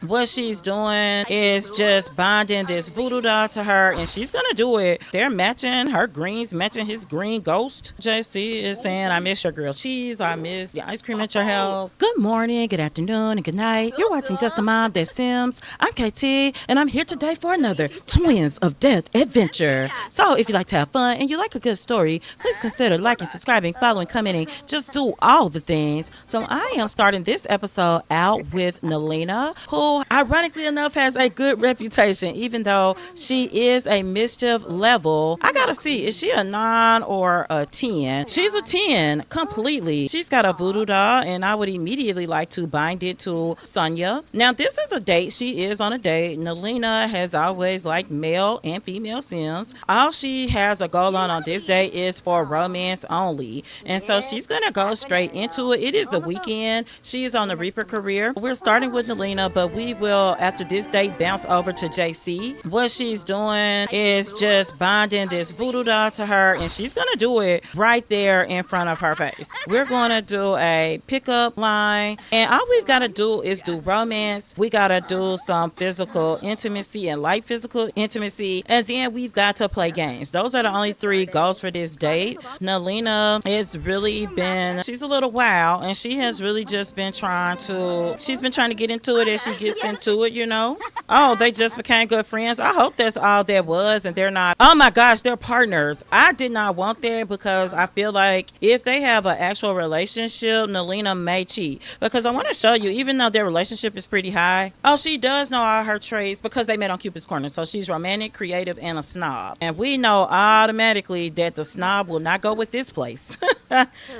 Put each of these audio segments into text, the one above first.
what she's doing is just binding this voodoo doll to her, and she's gonna do it. They're matching her greens, matching his green ghost. JC is saying, I miss your grilled cheese, I miss the ice cream at your house. Good morning, good afternoon, and good night. You're watching Justamomthatsims. I'm KT, and I'm here today for another Twins of Death adventure. So if you like to have fun and you like a good story, please consider liking, subscribing, following, commenting. Just do all the things. So I am starting this episode out with Nelina, who ironically enough has a good reputation, even though she is a mischief level. I gotta see, is she a 9 or a 10? She's a 10 completely. She's got a voodoo doll, and I would immediately like to bind it to Sonya. Now this is a date. She is on a date. Nelina has always liked male and female Sims. All she has a goal on this date is for romance only, and so she's gonna go straight into it. It is the weekend. She is on the Reaper career. We're starting with Nelina, but we will, after this date, bounce over to Jayce. What she's doing is just binding this voodoo doll to her, and she's gonna do it right there in front of her face. We're gonna do a pickup line, and all we've gotta do is do romance. We gotta do some physical intimacy and light physical intimacy, and then we've got to play games. Those are the only 3 goals for this date. Nelina has really been, she's a little wild, and she has really just been trying to get into it as she gets into it, you know. Oh, they just became good friends. I hope that's all that was, and they're not, oh my gosh, they're partners. I did not want that, because I feel like if they have an actual relationship, Nelina may cheat, because I want to show you, even though their relationship is pretty high, oh, she does know all her traits because they met on Cupid's Corner. So she's romantic, creative, and a snob, and we know automatically that the snob will not go with this place.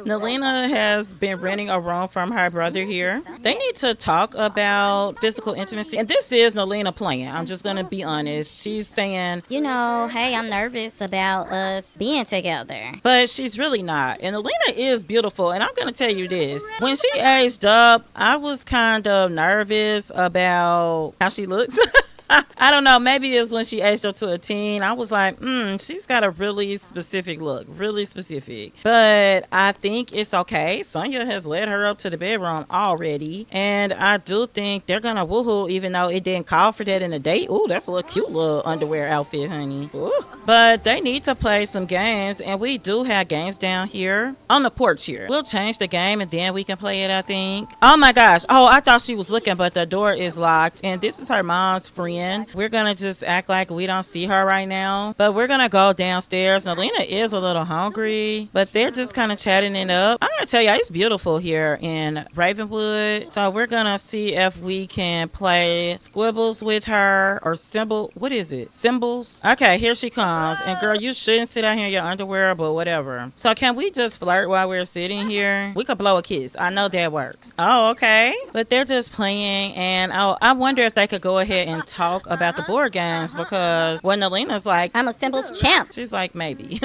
Nelina has been renting a room from her brother here. They need to talk about physical intimacy, and this is Nelina playing. I'm just gonna be honest. She's saying, hey, I'm nervous about us being together. but she's really not. And Nelina is beautiful, and I'm gonna tell you this. When she aged up, I was kind of nervous about how she looks. I don't know. Maybe it's when she aged up to a teen. I was like, she's got a really specific look, really specific. But I think it's okay. Sonya has led her up to the bedroom already, and I do think they're gonna woohoo, even though it didn't call for that in the date. Ooh, that's a little cute little underwear outfit, honey. Ooh. But they need to play some games, and we do have games down here on the porch here. We'll change the game, and then we can play it, I think. Oh my gosh. Oh, I thought she was looking, but the door is locked, and this is her mom's friend. We're gonna just act like we don't see her right now, but we're gonna go downstairs. Nelina is a little hungry, but they're just kind of chatting it up. I'm gonna tell you, it's beautiful here in Ravenwood, so we're gonna see if we can play squibbles with her, or what is it, symbols. Okay, here she comes, and girl, you shouldn't sit out here in your underwear, but whatever. So can we just flirt while we're sitting here? We could blow a kiss. I know that works. Oh, okay. But they're just playing, and I wonder if they could go ahead and talk about the board games, because when Nelina's like, I'm a symbols champ. she's like, maybe.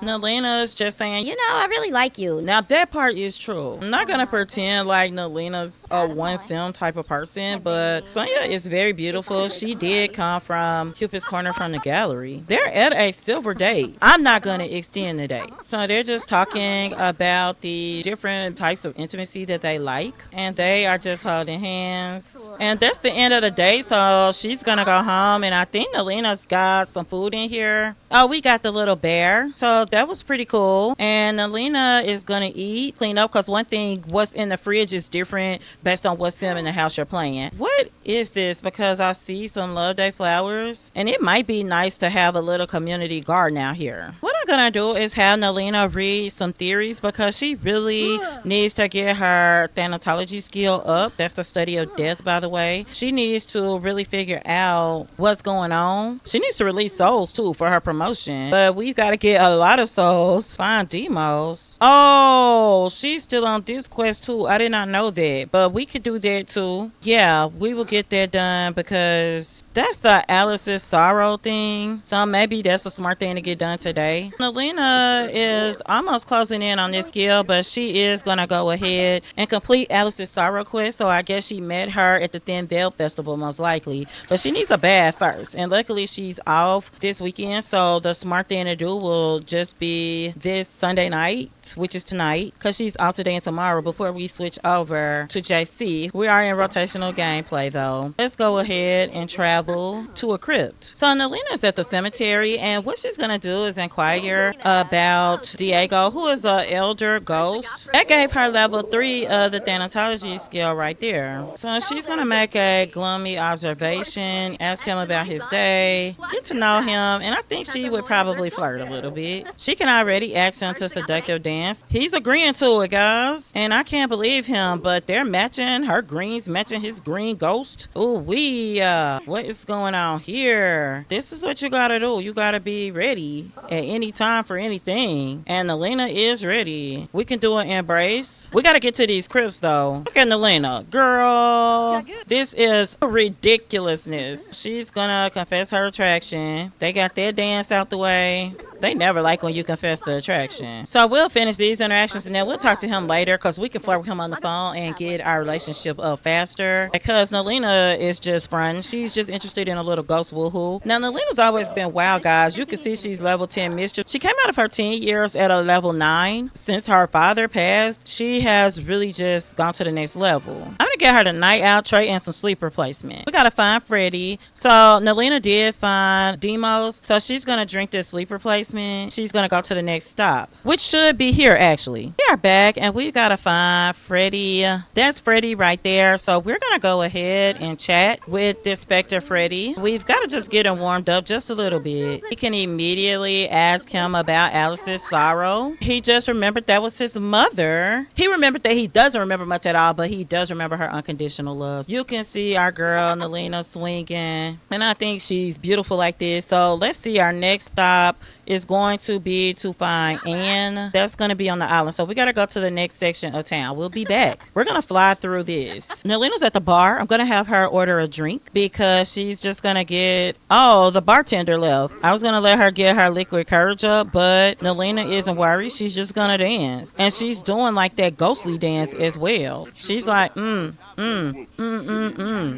Nelina's just saying, I really like you. now that part is true. I'm not gonna pretend like Nelina's a one sim type of person, but Sonya is very beautiful. She did come from Cupid's Corner from the gallery. They're at a silver date. I'm not gonna extend the date. So they're just talking about the different types of intimacy that they like, and they are just holding hands. And that's the end of the date, so she's gonna go home, and I think Nelina's got some food in here. Oh, we got the little bear, so that was pretty cool. And Nelina is gonna eat, clean up, because one thing, what's in the fridge is different based on what's in the house you're playing. What is this? Because I see some Love Day flowers, and it might be nice to have a little community garden out here. What I'm gonna do is have Nelina read some theories, because she really needs to get her thanatology skill up. That's the study of death, by the way. She needs to really figure out what's going on. She needs to release souls too for her promotion, but we've got to get a lot of souls. Find demos. Oh, she's still on this quest too. I did not know that, but we could do that too. Yeah, we will get that done, because that's the Alice's sorrow thing, so maybe that's a smart thing to get done today. Nelina is almost closing in on this skill, but she is going to go ahead and complete Alice's sorrow quest. So I guess she met her at the Thin Veil Festival, most likely. But she needs a bath first. And luckily, she's off this weekend. So the smart thing to do will just be this Sunday night, which is tonight, because she's off today and tomorrow before we switch over to Jayce. We are in rotational gameplay, though. Let's go ahead and travel to a crypt. So Nelina's at the cemetery, and what she's going to do is inquire about Diego, who is an elder ghost. That gave her level 3 of the thanatology skill right there. So she's going to make a gloomy observation, ask him about his day, get to know him, and I think she would probably flirt a little bit. She can already ask him to seductive dance. He's agreeing to it, guys, and I can't believe him, but they're matching. Her greens matching his green ghost. Ooh, what is going on here? This is what you gotta do. You gotta be ready at any time for anything. And Nelina is ready. We can do an embrace. We gotta get to these crypts though. Look at Nelina. Girl, this is ridiculousness. She's gonna confess her attraction. They got their dance out the way. They never like when you confess the attraction. So we'll finish these interactions and then we'll talk to him later because we can flirt with him on the phone and get our relationship up faster. Because Nelina is just fun. She's just interested in a little ghost woohoo. Now Nelina's always been wild, guys. You can see she's level 10 mischief. She came out of her teen years at a level 9. Since her father passed, she has really just gone to the next level. I'm gonna get her the night out trait and some sleep replacement. We gotta find Freddy. So Nelina did find Demos. So she's gonna drink this sleep replacement. She's gonna go to the next stop, which should be here actually. We are back and we gotta find Freddy. That's Freddy right there. So we're gonna go ahead and chat with this Spectre Freddy. We've got to just get him warmed up just a little bit. We can immediately ask him about Alice's sorrow. He just remembered that was his mother. He remembered that he doesn't remember much at all, but he does remember her unconditional love. You can see our girl Nelina swinging, and I think she's beautiful like this. So let's see, our next stop is going to be to find Anne. That's going to be on the island. So we got to go to the next section of town. We'll be back. We're going to fly through this. Nelina's at the bar. I'm going to have her order a drink because she's just going to get, oh, the bartender left. I was going to let her get her liquid courage up, but Nelina isn't worried. She's just going to dance. And she's doing like that ghostly dance as well. She's like,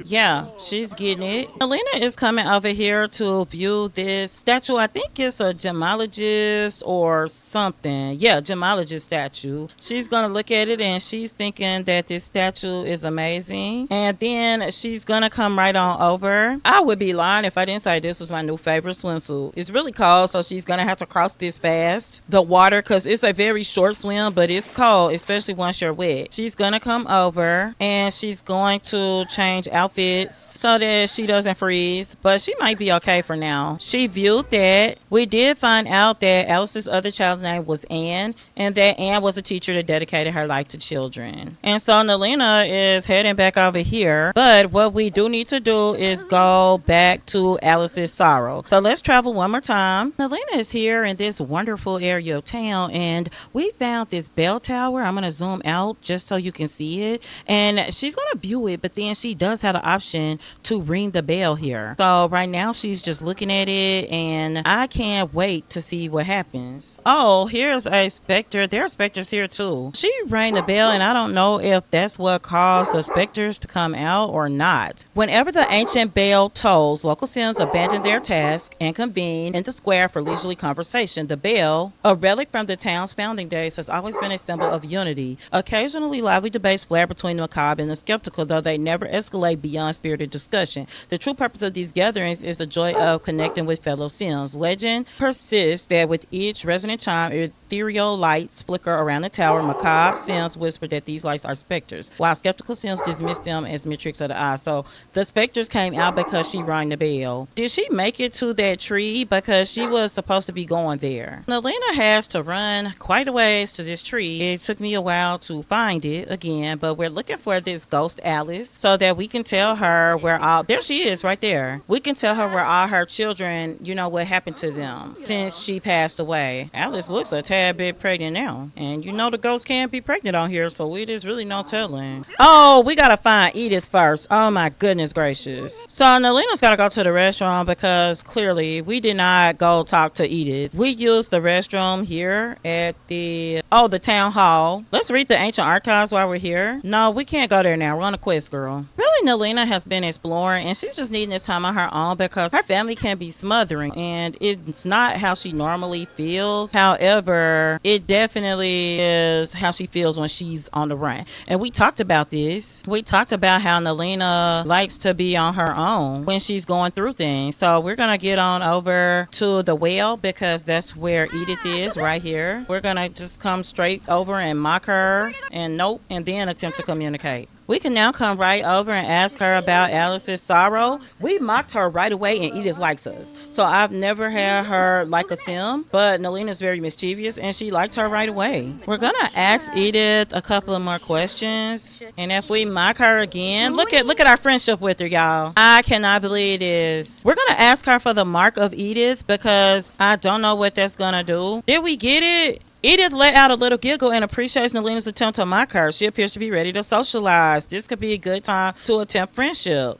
yeah, she's getting it. Nelina is coming over here to view this statue. I think it's a gemologist or something. Yeah, gemologist statue. She's going to look at it and she's thinking that this statue is amazing. And then she's going to come right on over. I would be lying if I didn't say this was my new favorite swimsuit. It's really cold, so she's going to have to cross this fast. The water, because it's a very short swim, but it's cold, especially once you're wet. She's going to come over and she's going to change outfits so that she doesn't freeze, but she might be okay for now. She viewed that. We did find out that Alice's other child's name was Anne, and that Anne was a teacher that dedicated her life to children. And so Nelina is heading back over here, but what we do need to do is go back to Alice's sorrow. So let's travel one more time. Nelina is here in this wonderful area of town, and we found this bell tower. I'm going to zoom out just so you can see it, and she's going to view it, but then she does have the option to ring the bell here. So right now she's just looking at it, and I can't wait to see what happens. Oh, here's a specter. There are specters here too. She rang the bell, and I don't know if that's what caused the specters to come out or not. Whenever the ancient bell tolls, local Sims abandon their task and convene in the square for leisurely conversation. The bell, a relic from the town's founding days, has always been a symbol of unity. Occasionally, lively debates flare between the macabre and the skeptical, though they never escalate beyond spirited discussion. The true purpose of these gatherings is the joy of connecting with fellow Sims. Legend persists that with each resonant chime, ethereal lights flicker around the tower. Macabre Sims whisper that these lights are specters, while skeptical Sims dismiss them as mere tricks of the eye. So the specters came out because she rang the bell. Did she make it to that tree? Because she was supposed to be going there. Nelina has to run quite a ways to this tree. It took me a while to find it again, but we're looking for this ghost Alice so that we can tell her where all, there she is right there. We can tell her where all her children, you know, what happened to them since she passed away. Alice looks a tad bit pregnant now, and you know the ghost can't be pregnant on here, so it is really no telling. Oh, we gotta find Edith first. Oh my goodness gracious. So Nelina's gotta go to the restaurant because clearly we did not go talk to Edith. Edith. We use the restroom here at the town hall. Let's read the ancient archives while we're here. No, we can't go there now. We're on a quest, girl. Really, Nelina has been exploring, and she's just needing this time on her own because her family can be smothering, and it's not how she normally feels. However, it definitely is how she feels when she's on the run. And we talked about this. We talked about how Nelina likes to be on her own when she's going through things. So we're gonna get on over to the well because that's where Edith is, right here. We're gonna just come straight over and mock her and nope, and then attempt to communicate. We can now come right over and ask her about Alice's sorrow. We mocked her right away and Edith likes us. So I've never had her like a sim, but Nelina's very mischievous and she liked her right away. We're gonna ask Edith a couple of more questions. And if we mock her again, look at our friendship with her, y'all. I cannot believe this. We're gonna ask her for the mark of Edith because I don't know what that's gonna do. Did we get it? Edith let out a little giggle and appreciates Nelina's attempt to mock her. She appears to be ready to socialize. This could be a good time to attempt friendship.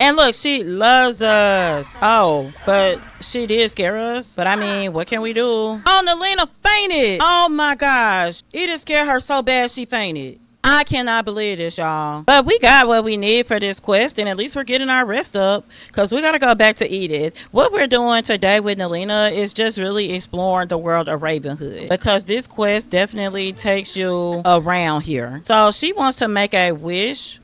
And look, she loves us. Oh, but she did scare us. But I mean, what can we do? Oh, Nelina fainted. Oh my gosh. Edith scared her so bad she fainted. I cannot believe this, y'all. But we got what we need for this quest, and at least we're getting our rest up because we got to go back to Edith. What we're doing today with Nelina is just really exploring the world of Ravenhood because this quest definitely takes you around here. So she wants to make a wish.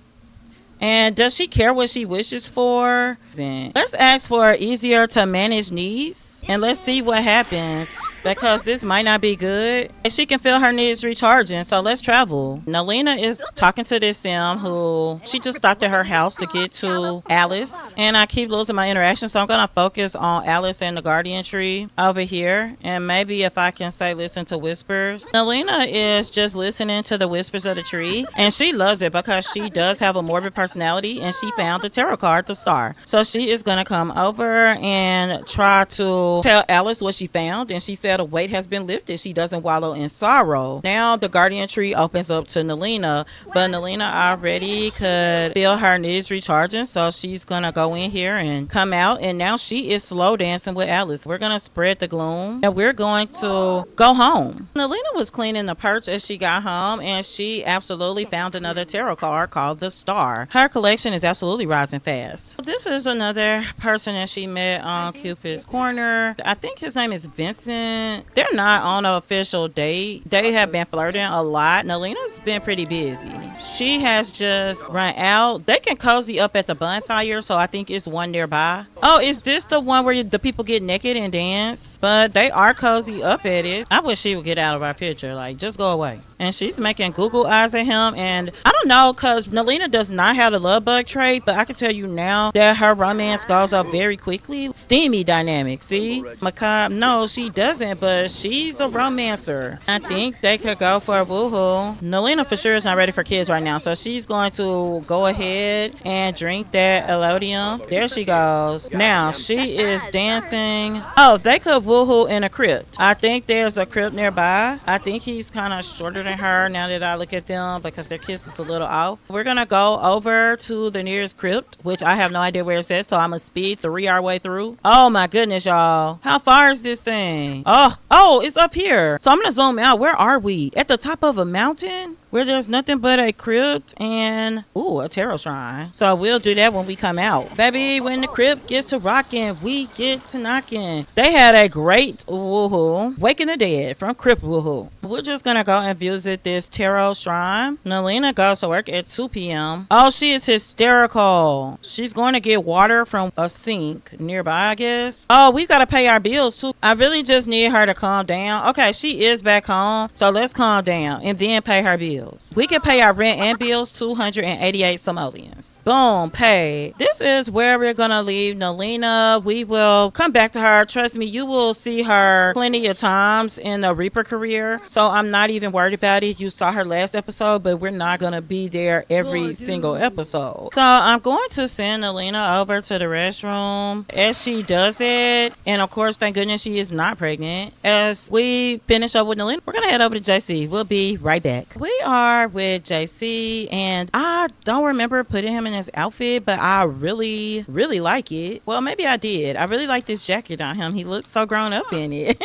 And does she care what she wishes for? Let's ask for easier to manage needs and let's see what happens. Because this might not be good. And she can feel her needs recharging, so let's travel. Nelina is talking to this sim who she just stopped at her house to get to Alice. And I keep losing my interaction, so I'm gonna focus on Alice and the guardian tree over here. And maybe if I can say listen to whispers. Nelina is just listening to the whispers of the tree. And she loves it because she does have a morbid personality and she found the tarot card, the star. So she is gonna come over and try to tell Alice what she found. And she said a weight has been lifted. She doesn't wallow in sorrow. Now the guardian tree opens up to Nelina, but Nelina already could feel her needs recharging, so she's gonna go in here and come out, and now she is slow dancing with Alice. We're gonna spread the gloom and we're going to go home. Nelina was cleaning the perch as she got home and she absolutely found another tarot card called the Star. Her collection is absolutely rising fast. This is another person that she met on Cupid's Corner. I think his name is Vincent. They're not on an official date. They have been flirting a lot. Nelina's been pretty busy. She has just run out. They can cozy up at the bonfire, so I think it's one nearby. Oh, is this the one where the people get naked and dance? But they are cozy up at it. I wish she would get out of our picture. Like, just go away. And she's making Google eyes at him. And I don't know, because Nelina does not have the love bug trait, but I can tell you now that her romance goes up very quickly. Steamy dynamic, see? Macabre, no, she doesn't, but she's a romancer. I think they could go for a woohoo. Nelina for sure is not ready for kids right now, so she's going to go ahead and drink that Elodium. There she goes. Now, she is dancing. Oh, they could woohoo in a crypt. I think there's a crypt nearby. I think he's kind of shorter than her now that I look at them because their kiss is a little off. We're gonna go over to the nearest crypt, which I have no idea where it's at, so I'm gonna speed 3 our way through. Oh my goodness, y'all. How far is this thing? Oh, it's up here. So I'm gonna zoom out. Where are we? At the top of a mountain? Where there's nothing but a crypt and a tarot shrine. So we'll do that when we come out. Baby, when the crypt gets to rocking, we get to knocking. They had a great woohoo. Waking the Dead from Crypt Woohoo. We're just gonna go and visit this tarot shrine. Nelina goes to work at 2 p.m. Oh, she is hysterical. She's going to get water from a sink nearby, I guess. Oh, we've got to pay our bills too. I really just need her to calm down. Okay, she is back home. So let's calm down and then pay her bills. We can pay our rent and bills, 288 simoleons. Boom, pay. This is where we're gonna leave Nelina. We will come back to her. Trust me, you will see her plenty of times in the Reaper career. So I'm not even worried about it. You saw her last episode, but we're not gonna be there every single episode. So I'm going to send Nelina over to the restroom. As she does that, and of course, thank goodness she is not pregnant. As we finish up with Nelina, we're gonna head over to Jayce. We'll be right back. We are with JC, and I don't remember putting him in his outfit, but I really, really like it. Well, maybe I did. I really like this jacket on him. He looks so grown up in it.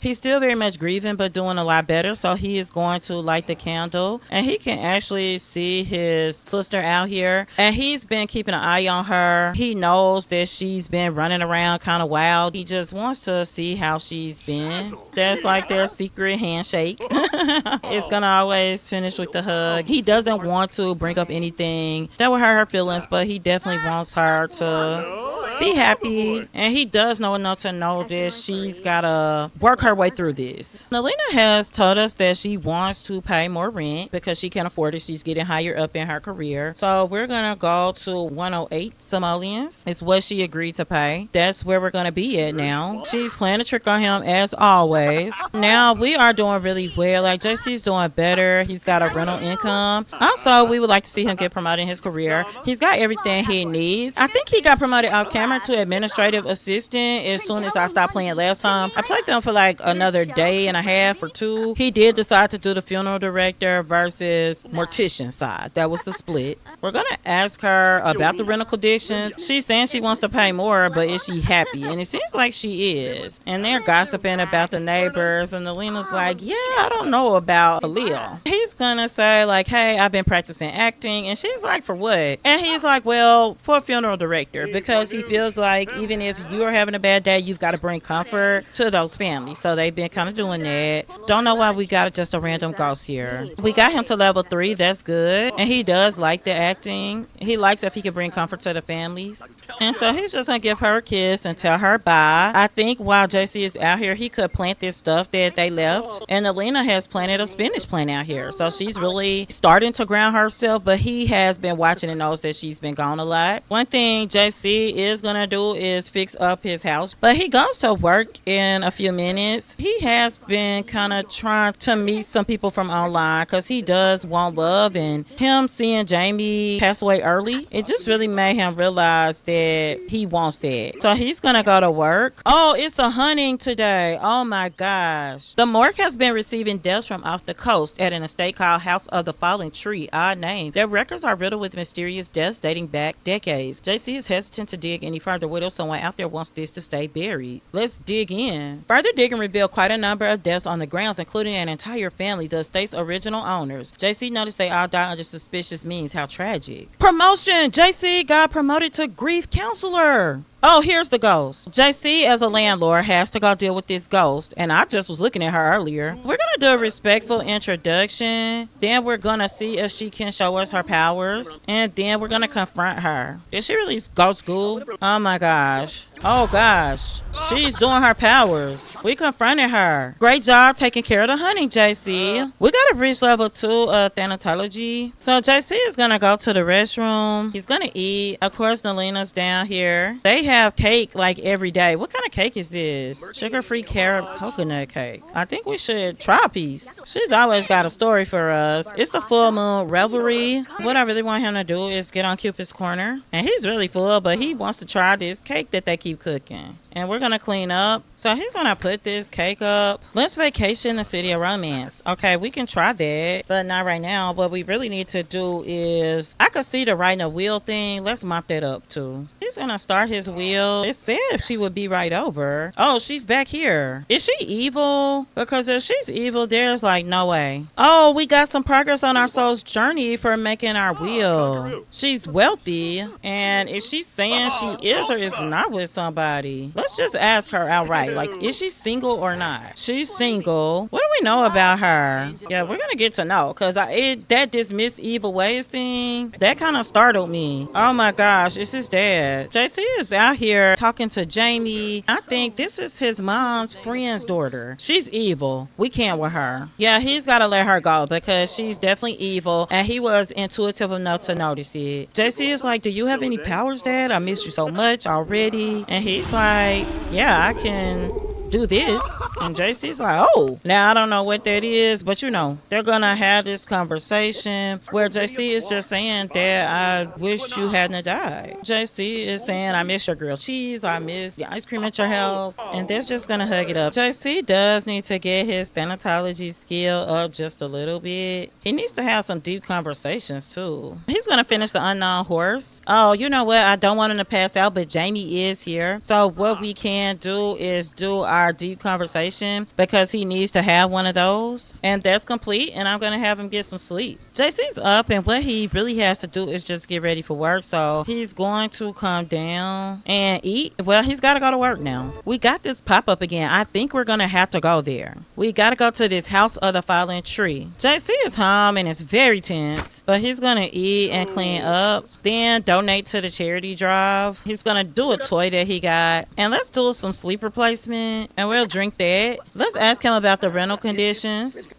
He's still very much grieving, but doing a lot better. So he is going to light the candle, and he can actually see his sister out here, and he's been keeping an eye on her. He knows that she's been running around kind of wild. He just wants to see how she's been. That's like their secret handshake. It's gonna always finish with the hug. He doesn't want to bring up anything that would hurt her feelings, but he definitely wants her to be happy, and he does know enough to know that she's gotta work her way through this. Nelina has told us that she wants to pay more rent because she can't afford it. She's getting higher up in her career, so we're gonna go to 108 simoleons. It's what she agreed to pay. That's where we're gonna be at now. She's playing a trick on him as always. Now we are doing really well. Like, JC's doing better. He's got a rental income. Also, we would like to see him get promoted in his career. He's got everything he needs. I think he got promoted off camera to administrative assistant as soon as I stopped playing last time. I played them for like another day and a half or two. He did decide to do the funeral director versus mortician side. That was the split. We're gonna ask her about the rental conditions. She's saying she wants to pay more, but is she happy? And it seems like she is. And they're gossiping about the neighbors, and Nelina's like, yeah, I don't know about Khalil. He's gonna say like, hey, I've been practicing acting, and she's like, for what? And he's like, well, for a funeral director, because he feels like even if you're having a bad day, you've got to bring comfort to those families. So they've been kind of doing that. Don't know why we got just a random ghost here. We got him to level 3. That's good. And he does like the acting. He likes if he can bring comfort to the families. And so he's just going to give her a kiss and tell her bye. I think while JC is out here, he could plant this stuff that they left. And Nelina has planted a spinach plant out here. So she's really starting to ground herself, but he has been watching and knows that she's been gone a lot. One thing JC is going to do is fix up his house, but he goes to work in a few minutes. He has been kind of trying to meet some people from online because he does want love, and him seeing Jamie pass away early, it just really made him realize that he wants that. So he's gonna go to work. Oh, it's a hunting today. Oh my gosh. The morgue has been receiving deaths from off the coast at an estate called House of the Fallen Tree. Odd name. Their records are riddled with mysterious deaths dating back decades. JC is hesitant to dig any further. What if someone out there wants this to stay buried? Let's dig in. Further digging revealed quite a number of deaths on the grounds, including an entire family, the estate's original owners. JC noticed they all died under suspicious means. How tragic. Promotion! JC got promoted to grief counselor. Oh, here's the ghost. JC, as a landlord, has to go deal with this ghost, and I just was looking at her earlier. We're gonna do a respectful introduction, then we're gonna see if she can show us her powers, and then we're gonna confront her. Did she really go to school? Oh my gosh. Oh gosh. She's doing her powers. We confronted her. Great job taking care of the hunting, JC. We gotta reach level 2 of thanatology. So JC is gonna go to the restroom. He's gonna eat. Of course, Nelina's down here. They have cake like every day. What kind of cake is this? Sugar-free carrot coconut cake. I think we should try a piece. She's always got a story for us. It's the full moon revelry. What I really want him to do is get on Cupid's corner. And he's really full, but he wants to try this cake that they keep cooking. And we're gonna clean up. So he's gonna put this cake up. Let's vacation the city of romance. Okay, we can try that, but not right now. What we really need to do is, I could see the riding a wheel thing. Let's mop that up too. He's gonna start his wheel. It said she would be right over. Oh, she's back here. Is she evil? Because if she's evil, there's like no way. Oh, we got some progress on our soul's journey for making our wheel. She's wealthy, and is she saying she is or is not with somebody? Let's just ask her outright. Like, is she single or not? She's single. What do we know about her? Yeah, we're gonna get to know, because that dismissed evil ways thing, that kind of startled me. Oh my gosh, it's his dad. JC is out here talking to Jamie. I think this is his mom's friend's daughter. She's evil. We can't with her. Yeah, he's got to let her go because she's definitely evil, and he was intuitive enough to notice it. JC is like, do you have any powers, Dad? I miss you so much already. And he's like, yeah, I can do this. And Jayce's like, oh. Now, I don't know what that is, but they're going to have this conversation where JC is just saying that I wish you hadn't died. JC is saying, I miss your grilled cheese, I miss the ice cream at your house, and they're just going to hug it up. JC does need to get his thanatology skill up just a little bit. He needs to have some deep conversations, too. He's going to finish the unknown horse. Oh, you know what? I don't want him to pass out, but Jamie is here. So what we can do is do our deep conversation because he needs to have one of those. And that's complete, and I'm going to have him get some sleep. JC's up, and what he really has to do is just get ready for work. So he's going to come down and eat. Well, he's got to go to work now. We got this pop-up again. I think we're going to have to go there. We got to go to this house of the fallen tree. JC is home, and it's very tense, but he's going to eat and clean up, then donate to the charity drive. He's going to do a toy that he got, and let's do some sleep replacement, and we'll drink that. Let's ask him about the rental conditions.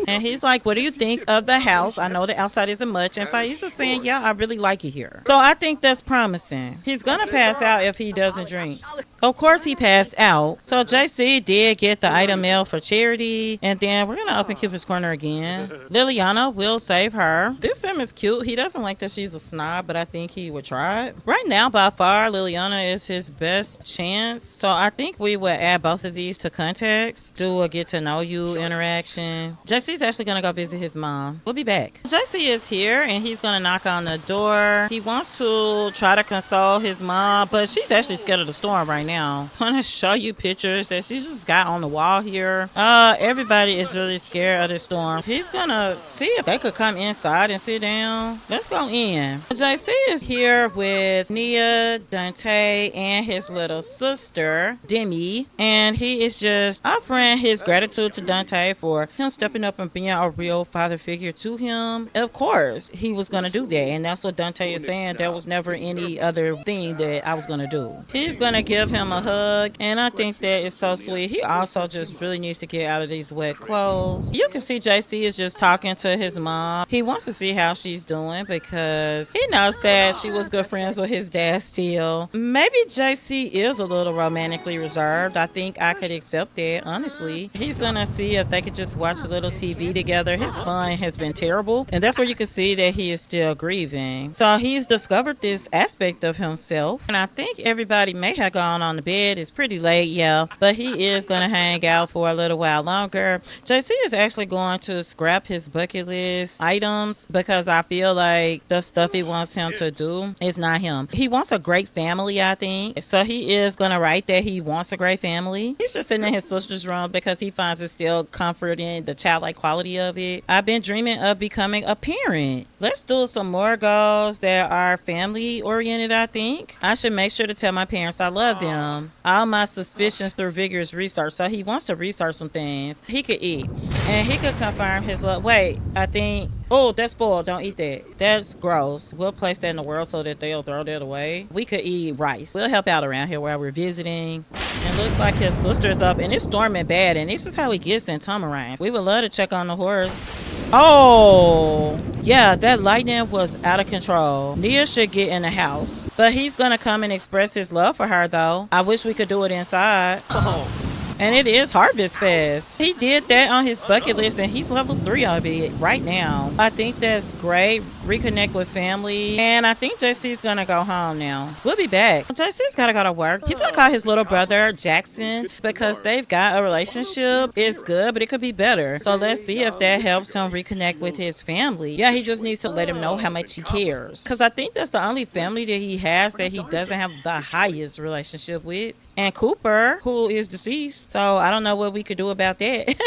And he's like, what do you think of the house? I know the outside isn't much. And Faiz is saying, yeah, I really like it here. So I think that's promising. He's going to pass out if he doesn't drink. Of course, he passed out. So JC did get the item mail for charity. And then we're going to open Cupid's Corner again. Liliana will save her. This sim is cute. He doesn't like that she's a snob, but I think he would try it. Right now, by far, Liliana is his best chance. So I think we would add both of these to contacts. Do a get to know you interaction. JC's actually going to go visit his mom. We'll be back. JC is here and he's going to knock on the door. He wants to try to console his mom, but she's actually scared of the storm right now. I want to show you pictures that she just got on the wall here. Everybody is really scared of the storm. He's going to see if they could come inside and sit down. Let's go in. JC is here with Nia, Dante, and his little sister, Demi, and he is just offering his gratitude to Dante for him stepping up and being a real father figure to him. Of course, he was going to do that, and that's what Dante is saying. There was never any other thing that I was going to do. He's going to give him a hug, and I think that is so sweet. He also just really needs to get out of these wet clothes. You can see JC is just talking to his mom. He wants to see how she's doing because he knows that she was good friends with his dad still. Maybe JC is a little romantically reserved. I think I could accept that, honestly. He's going to see if they could just watch a little TV together. His fun has been terrible, and that's where you can see that he is still grieving. So he's discovered this aspect of himself, and I think everybody may have gone on the bed. It's pretty late, yeah, but he is going to hang out for a little while longer. JC is actually going to scrap his bucket list items because I feel like the stuff he wants him to do is not him. He wants a great family, I think, so he is going to write that he wants a great family. He's just sitting in his sister's room because he finds it still comforting, the childlike quality of it. I've been dreaming of becoming a parent. Let's do some more goals that are family oriented, I think. I should make sure to tell my parents I love them. All my suspicions through vigorous research. So he wants to research some things. He could eat. And he could confirm his love. Wait, I think... Oh, that's spoiled. Don't eat that. That's gross. We'll place that in the world so that they'll throw that away. We could eat rice. We'll help out around here while we're visiting. It looks like his sister's up and it's storming bad. And this is how he gets in Tamarines. We would love to check on the horse. Oh, yeah, that lightning was out of control. Nia should get in the house. But he's going to come and express his love for her, though. I wish we could do it inside. Oh. And it is Harvest Fest. He did that on his bucket list and he's level 3 of it right now. I think that's great. Reconnect with family. And I think JC's gonna go home now. We'll be back. JC's gotta go to work. He's gonna call his little brother Jackson because they've got a relationship. It's good, but it could be better. So let's see if that helps him reconnect with his family. Yeah, he just needs to let him know how much he cares. Because I think that's the only family that he has that he doesn't have the highest relationship with. And Cooper, who is deceased. So I don't know what we could do about that.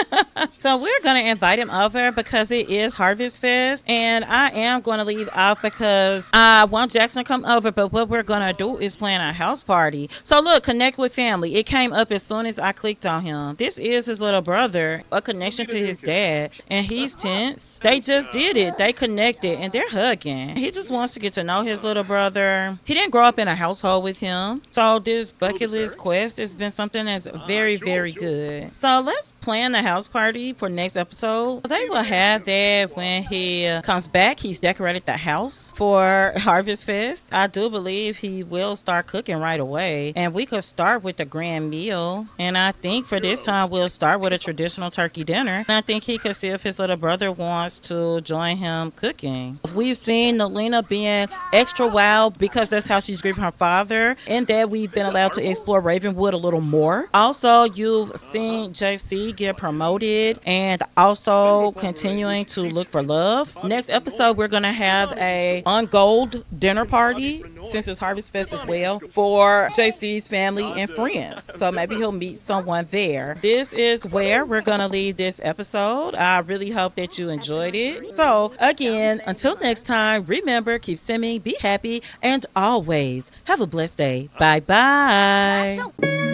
So we're going to invite him over because it is Harvest Fest. And I am going to leave out because I want Jackson to come over. But what we're going to do is plan a house party. So look, connect with family. It came up as soon as I clicked on him. This is his little brother, a connection to his dad. And he's tense. They just did it. They connected and they're hugging. He just wants to get to know his little brother. He didn't grow up in a household with him. So this bucket list quest has been something that's very, very good. So let's plan the house party for next episode. They will have that when he comes back. He's decorated the house for Harvest Fest. I do believe he will start cooking right away, and we could start with the grand meal. And I think for this time we'll start with a traditional turkey dinner. And I think he could see if his little brother wants to join him cooking. We've seen Nelina being extra wild because that's how she's grieving her father, and that we've been allowed to explore Ravenwood a little more. Also, you've seen Jayce get promoted and also continuing to look for love. Next episode, we're going to have a on-gold dinner party, since it's Harvest Fest as well, for Jayce's family and friends. So maybe he'll meet someone there. This is where we're going to leave this episode. I really hope that you enjoyed it. So again, until next time, remember, keep simming, be happy, and always have a blessed day. Bye bye.